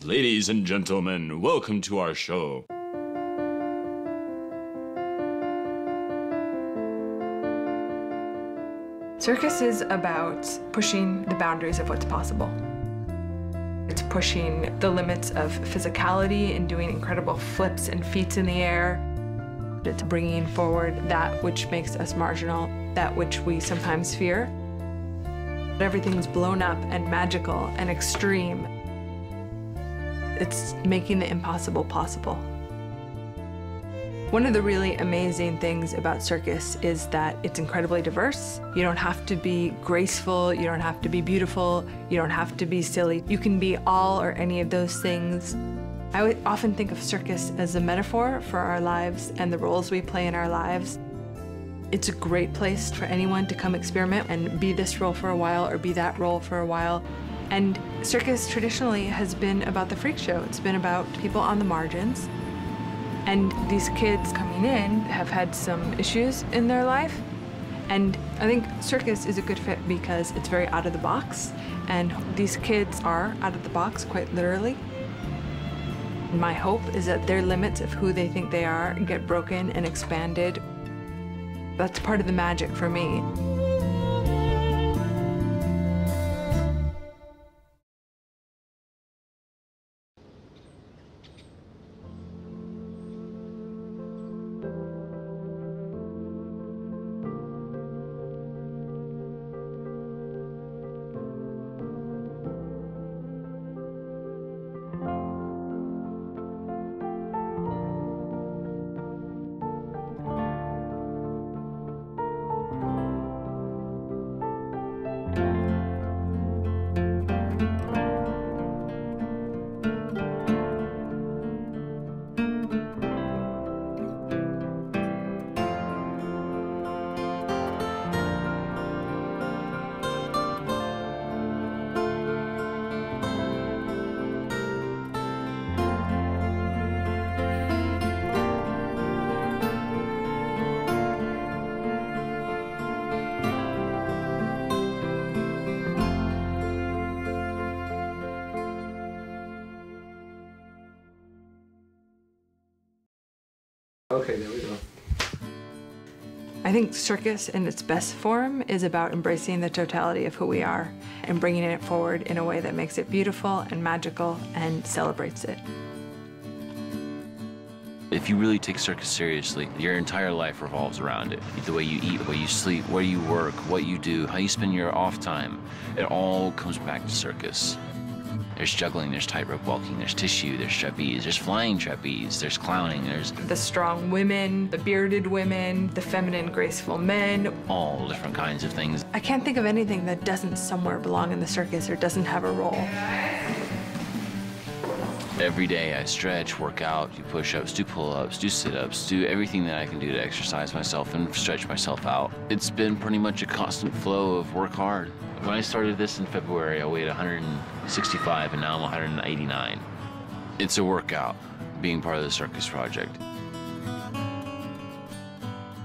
Ladies and gentlemen, welcome to our show. Circus is about pushing the boundaries of what's possible. It's pushing the limits of physicality and doing incredible flips and feats in the air. It's bringing forward that which makes us marginal, that which we sometimes fear. Everything's blown up and magical and extreme. It's making the impossible possible. One of the really amazing things about circus is that it's incredibly diverse. You don't have to be graceful, you don't have to be beautiful, you don't have to be silly. You can be all or any of those things. I would often think of circus as a metaphor for our lives and the roles we play in our lives. It's a great place for anyone to come experiment and be this role for a while or be that role for a while. And circus traditionally has been about the freak show. It's been about people on the margins. And these kids coming in have had some issues in their life. And I think circus is a good fit because it's very out of the box. And these kids are out of the box, quite literally. My hope is that their limits of who they think they are get broken and expanded. That's part of the magic for me. Okay, there we go. I think circus in its best form is about embracing the totality of who we are and bringing it forward in a way that makes it beautiful and magical and celebrates it. If you really take circus seriously, your entire life revolves around it. The way you eat, the way you sleep, where you work, what you do, how you spend your off time, it all comes back to circus. There's juggling, there's tightrope walking, there's tissue, there's trapeze, there's flying trapeze, there's clowning, there's The strong women, the bearded women, the feminine, graceful men. all different kinds of things. I can't think of anything that doesn't somewhere belong in the circus or doesn't have a role. Every day I stretch, work out, do push-ups, do pull-ups, do sit-ups, do everything that I can do to exercise myself and stretch myself out. It's been pretty much a constant flow of work hard. When I started this in February, I weighed 165 and now I'm 189. It's a workout being part of the Circus Project.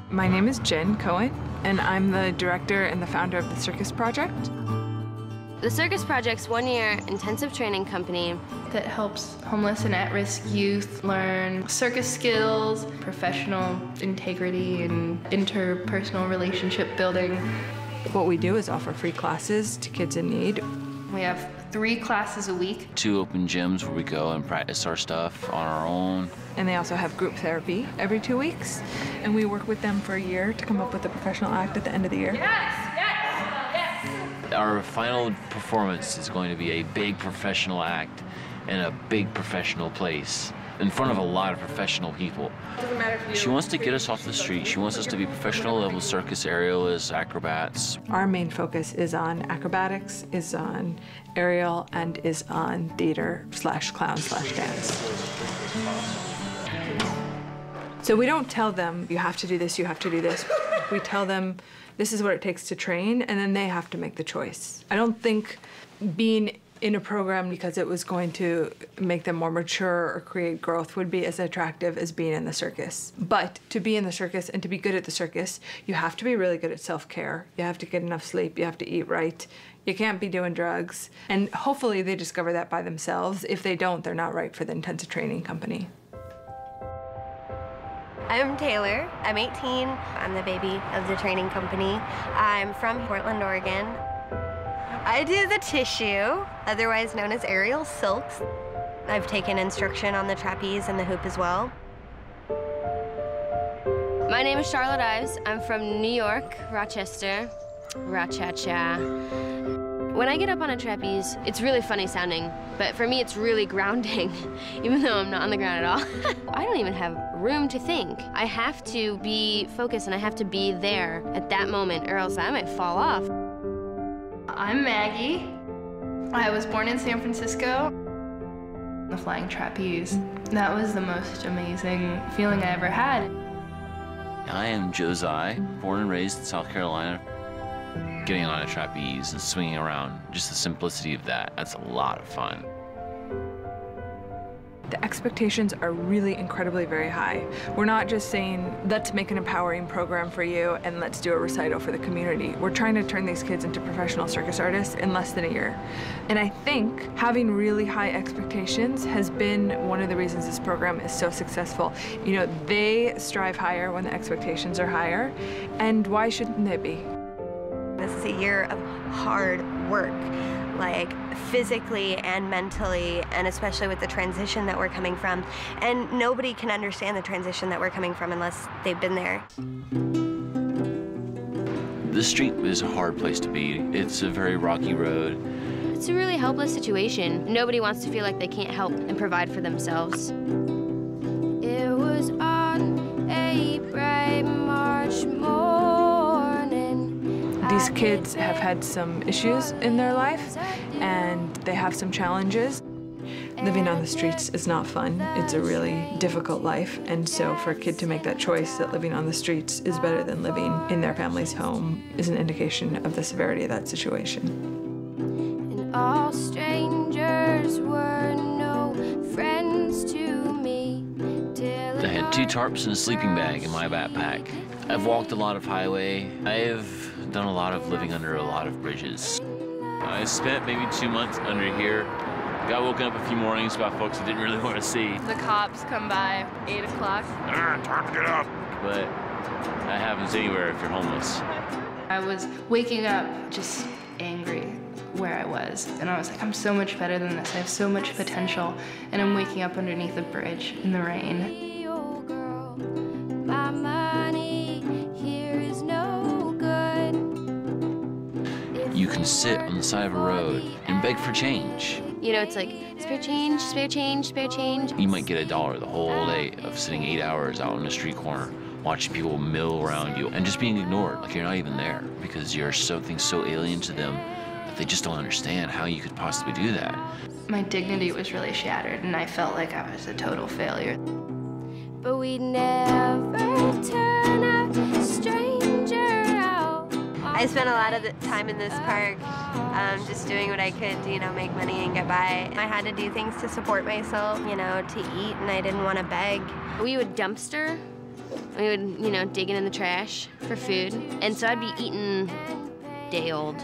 My name is Jen Cohen, and I'm the director and the founder of the Circus Project. The Circus Project's one-year intensive training company that helps homeless and at-risk youth learn circus skills, professional integrity, and interpersonal relationship building. What we do is offer free classes to kids in need. We have 3 classes a week. 2 open gyms where we go and practice our stuff on our own. And they also have group therapy every 2 weeks. And we work with them for a year to come up with a professional act at the end of the year. Our final performance is going to be a big professional act in a big professional place in front of a lot of professional people. She wants to get us off the street. She wants us to be professional level circus aerialists, acrobats. Our main focus is on acrobatics, is on aerial, and is on theater/clown/dance. So we don't tell them, you have to do this, you have to do this. We tell them, this is what it takes to train, and then they have to make the choice. I don't think being in a program because it was going to make them more mature or create growth would be as attractive as being in the circus. But to be in the circus and to be good at the circus, you have to be really good at self-care. You have to get enough sleep, you have to eat right, You can't be doing drugs. And hopefully they discover that by themselves. If they don't, they're not right for the intensive training company. I'm Taylor. I'm 18. I'm the baby of the training company. I'm from Portland, Oregon. I do the tissue, otherwise known as aerial silks. I've taken instruction on the trapeze and the hoop as well. My name is Charlotte Ives. I'm from New York, Rochester. Ra-cha-cha. When I get up on a trapeze, it's really funny sounding, but for me it's really grounding, even though I'm not on the ground at all. I don't even have room to think. I have to be focused and I have to be there at that moment or else I might fall off. I'm Maggie. I was born in San Francisco. The flying trapeze. That was the most amazing feeling I ever had. I am Josiah, born and raised in South Carolina. Getting on a trapeze and swinging around, just the simplicity of that, that's a lot of fun. The expectations are really incredibly very high. We're not just saying, let's make an empowering program for you and let's do a recital for the community. We're trying to turn these kids into professional circus artists in less than a year. And I think having really high expectations has been one of the reasons this program is so successful. You know, they strive higher when the expectations are higher, and why shouldn't they be? This is a year of hard work, like physically and mentally, and especially with the transition that we're coming from. And nobody can understand the transition that we're coming from unless they've been there. The street is a hard place to be. It's a very rocky road. It's a really helpless situation. Nobody wants to feel like they can't help and provide for themselves. It was on a bright March morning. These kids have had some issues in their life, and they have some challenges. Living on the streets is not fun. It's a really difficult life, and so for a kid to make that choice that living on the streets is better than living in their family's home is an indication of the severity of that situation. And all strangers were no friends to me. I had 2 tarps and a sleeping bag in my backpack. I've walked a lot of highway. I've done a lot of living under a lot of bridges. I spent maybe 2 months under here. Got woken up a few mornings by folks I didn't really want to see. The cops come by 8 o'clock. Time to get up. But that happens anywhere if you're homeless. I was waking up just angry where I was. And I was like, I'm so much better than this. I have so much potential. And I'm waking up underneath a bridge in the rain. You can sit on the side of a road and beg for change. You know, it's like, spare change, spare change, spare change. You might get $1 the whole day of sitting 8 hours out on a street corner, watching people mill around you and just being ignored, like you're not even there because you're something so alien to them that they just don't understand how you could possibly do that. My dignity was really shattered, and I felt like I was a total failure. But we never turn a stranger out. I spent a lot of the time in this park just doing what I could to, you know, make money and get by. I had to do things to support myself, you know, to eat, and I didn't want to beg. We would dumpster. We would, you know, dig in the trash for food. And so I'd be eating day-old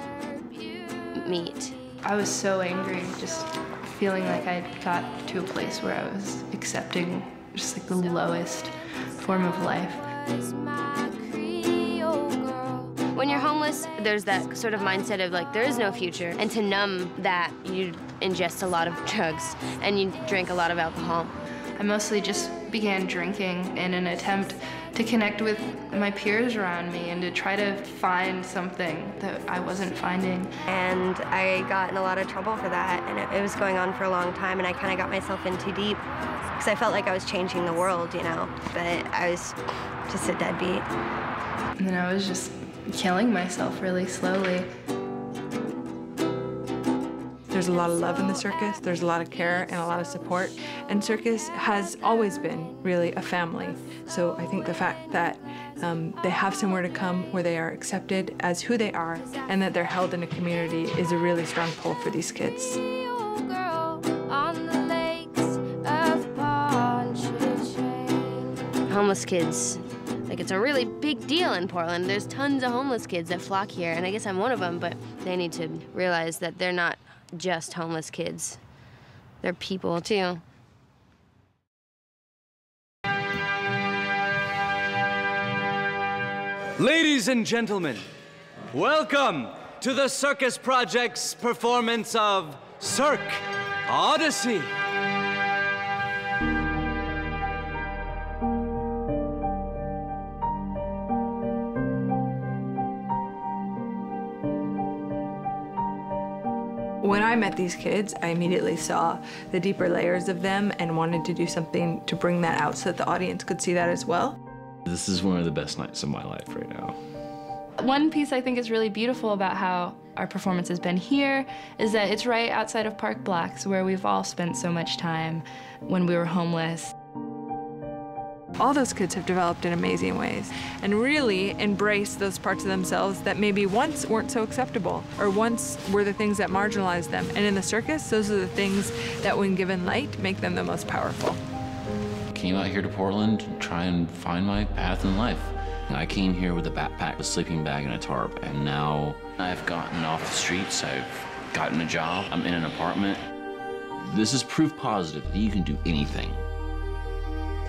meat. I was so angry, just feeling like I got to a place where I was accepting just like the lowest form of life. When you're homeless, there's that sort of mindset of like, there is no future. And to numb that, you ingest a lot of drugs and you drink a lot of alcohol. I mostly just began drinking in an attempt to connect with my peers around me and to try to find something that I wasn't finding. And I got in a lot of trouble for that, and it was going on for a long time, and I kind of got myself in too deep because I felt like I was changing the world, you know, but I was just a deadbeat. And then I was just killing myself really slowly. There's a lot of love in the circus, there's a lot of care and a lot of support, and circus has always been really a family. So I think the fact that they have somewhere to come where they are accepted as who they are and that they're held in a community is a really strong pull for these kids. Homeless kids, Like, it's a really big deal in Portland. There's tons of homeless kids that flock here, and I guess I'm one of them, but they need to realize that they're not just homeless kids. They're people, too. Ladies and gentlemen, welcome to the Circus Project's performance of Cirque Odyssey. When I met these kids, I immediately saw the deeper layers of them and wanted to do something to bring that out so that the audience could see that as well. This is one of the best nights of my life right now. One piece I think is really beautiful about how our performance has been here is that it's right outside of Park Blocks, where we've all spent so much time when we were homeless. All those kids have developed in amazing ways and really embraced those parts of themselves that maybe once weren't so acceptable or once were the things that marginalized them. And in the circus, those are the things that, when given light, make them the most powerful. Came out here to Portland to try and find my path in life. I came here with a backpack, a sleeping bag, and a tarp, and now I've gotten off the streets, I've gotten a job, I'm in an apartment. This is proof positive that you can do anything.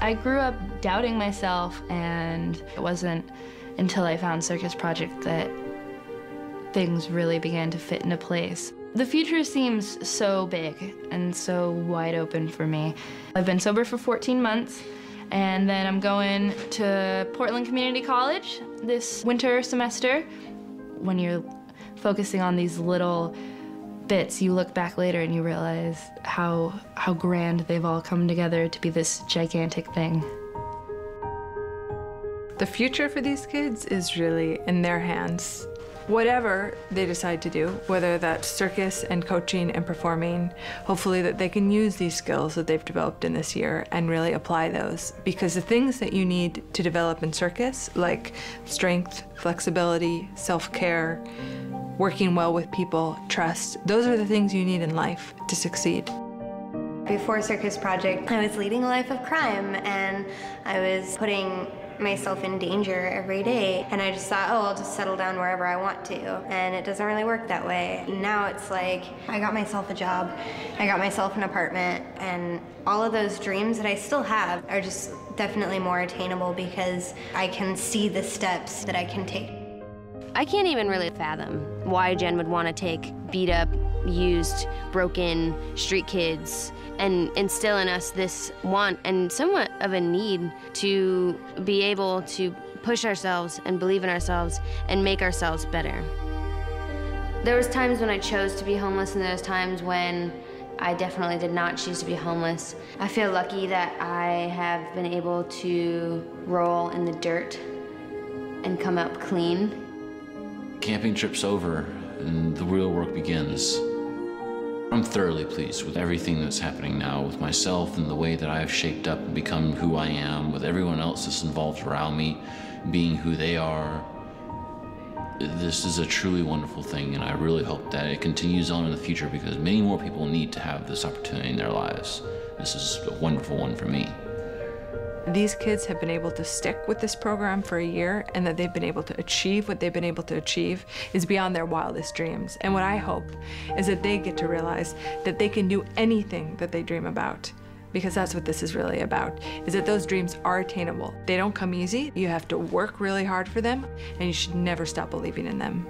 I grew up doubting myself, and it wasn't until I found Circus Project that things really began to fit into place. The future seems so big and so wide open for me. I've been sober for 14 months, and then I'm going to Portland Community College this winter semester. When you're focusing on these little bits, you look back later and you realize how grand they've all come together to be this gigantic thing. The future for these kids is really in their hands. Whatever they decide to do, whether that's circus and coaching and performing, hopefully that they can use these skills that they've developed in this year and really apply those. Because the things that you need to develop in circus, like strength, flexibility, self-care, working well with people, trust, those are the things you need in life to succeed. Before Circus Project, I was leading a life of crime, and I was putting myself in danger every day, and I just thought, oh, I'll just settle down wherever I want to, and it doesn't really work that way. Now it's like, I got myself a job, I got myself an apartment, and all of those dreams that I still have are just definitely more attainable because I can see the steps that I can take. I can't even really fathom why Jen would want to take beat up, used, broken street kids and instill in us this want and somewhat of a need to be able to push ourselves and believe in ourselves and make ourselves better. There was times when I chose to be homeless, and there was times when I definitely did not choose to be homeless. I feel lucky that I have been able to roll in the dirt and come up clean. Camping trip's over and the real work begins. I'm thoroughly pleased with everything that's happening now with myself and the way that I've shaped up and become who I am, with everyone else that's involved around me being who they are. This is a truly wonderful thing, and I really hope that it continues on in the future because many more people need to have this opportunity in their lives. This is a wonderful one for me. These kids have been able to stick with this program for a year, and that they've been able to achieve what they've been able to achieve is beyond their wildest dreams. And what I hope is that they get to realize that they can do anything that they dream about, because that's what this is really about, is that those dreams are attainable. They don't come easy. You have to work really hard for them, and you should never stop believing in them.